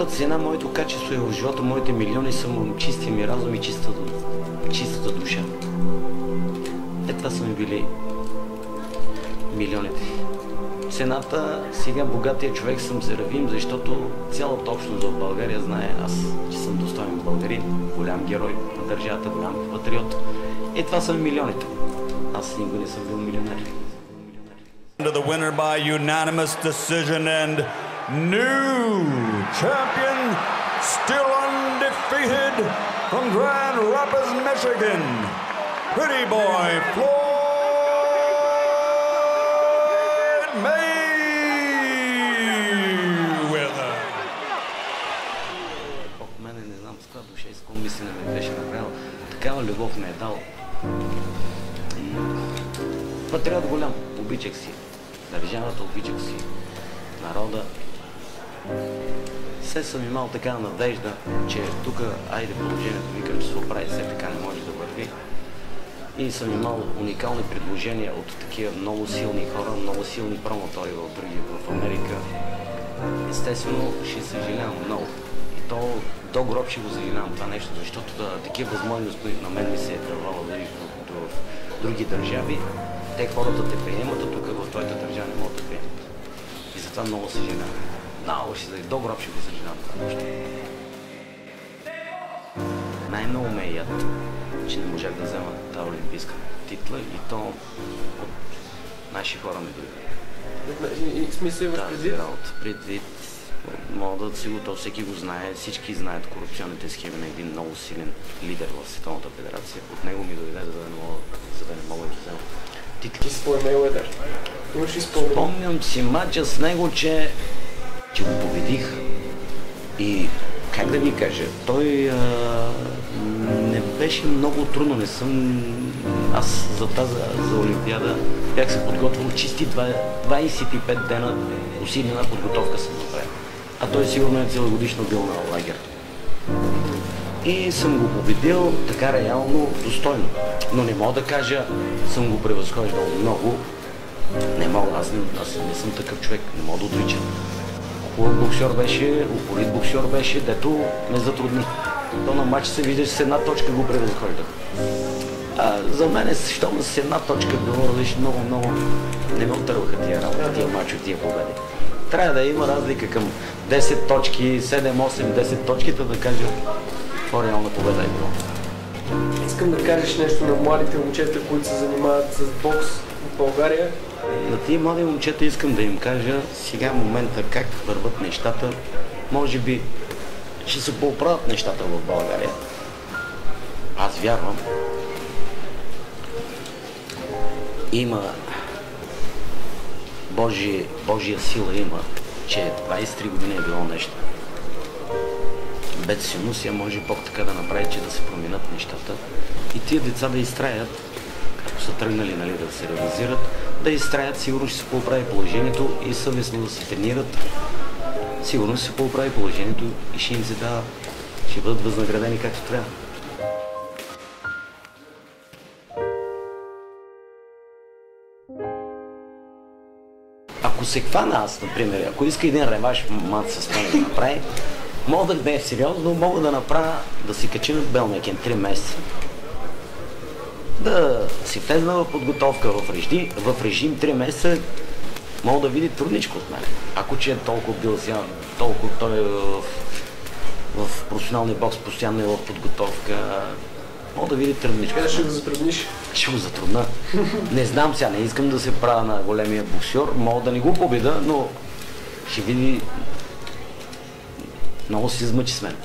моята цена, моето качество е в живота, моите милиони са чистия ми разум и чистата душа. Това са ми били милионите. Цената, сега богатия човек съм се равим, защото цялата общност в България знае аз, че съм достоен българин, голям герой на държавата, голям патриот. Това са милионите. Аз никога не съм бил милионер. The winner by unanimous decision and new champion, still undefeated from Grand Rapids, Michigan, Pretty Boy Floyd Mayweather. Бог мене не знам с каква душа и с какво мислене ме беше направил. Такава любов ме е дал. Патриот голям, обичах си. Държавата, обичах си. Народа. Все съм имал така надежда, че тук, айде положението, викам, че се оправи, все така не може да върви. И съм имал уникални предложения от такива много силни хора, много силни промотори в Америка. Естествено, ще съжалявам много. И то до гроб ще го съжалявам това нещо, защото такива възможности на мен ми се е давало в други държави. Те хората те приемат, а тук в твоята държава не могат да приемат. И затова много съжалявам. Много ще до гроб ще го съжалявам това нещо. Най-много ме е яд, че не можах да взема тази олимпийска титла и то от наши хора ме дойде. И смисъл имаш предвид? Предвид, мога да си го, всеки го знае, всички знаят корупционните схеми на един много силен лидер в Световната федерация. От него ми дойде, за да не мога да взема. Ти си твой Мейуедър. Имаш ли спомени? Спомням си мача с него, че го победих и как да ви кажа, той не беше много трудно, не съм... Аз за Олимпиада бях се подготвил чисти 25 дена усилена подготовка съм направил. А той сигурно е целогодишно бил на лагер. И съм го победил така реално достойно. Но не мога да кажа, съм го превъзхождал много. Не мога, аз не съм такъв човек, не мога да отричам. Хубав боксер беше, упорит боксер беше, дето ме затрудни. То на матч се вижда, че с една точка го превъзхождах. За мен, щом с една точка било различно, много не ме отърваха тия работа, тия матчи, тия победи. Трябва да има разлика към 10 точки, 7, 8, 10 точките, да кажа, това реална победа е било. Искам да кажеш нещо на младите момчета, които се занимават с бокс в България. На тия млади момчета искам да им кажа сега момента как върват нещата. Може би ще се поправят нещата в България. Аз вярвам. Има Божия сила има, че 23 години е било нещо. Без синусия може Бог така да направи, че да се променят нещата. И тия деца да изтраят, ако са тръгнали да се реализират, да изтраят, сигурно ще се поправи положението и съвестно да се тренират. Сигурно ще се поправи положението и ще им се дава, ще бъдат възнаградени както трябва. Ако се хвана аз, например, ако иска един реванш мат с мен да направи, мога да не е сериозно, мога да направя, да си качи на Белмекен 3 месеца. Да си влезна в подготовка в режим 3 месеца, мога да види трудничко от мен. Ако че е толкова бил сега, толкова той е в професионалния бокс, постоянно е в подготовка, мога да види трудничко. Къде ще го затрудниш? Ще го затрудна. Не знам сега, не искам да се правя на големия боксер, мога да не го победа, но ще види, много се измъчи с мен.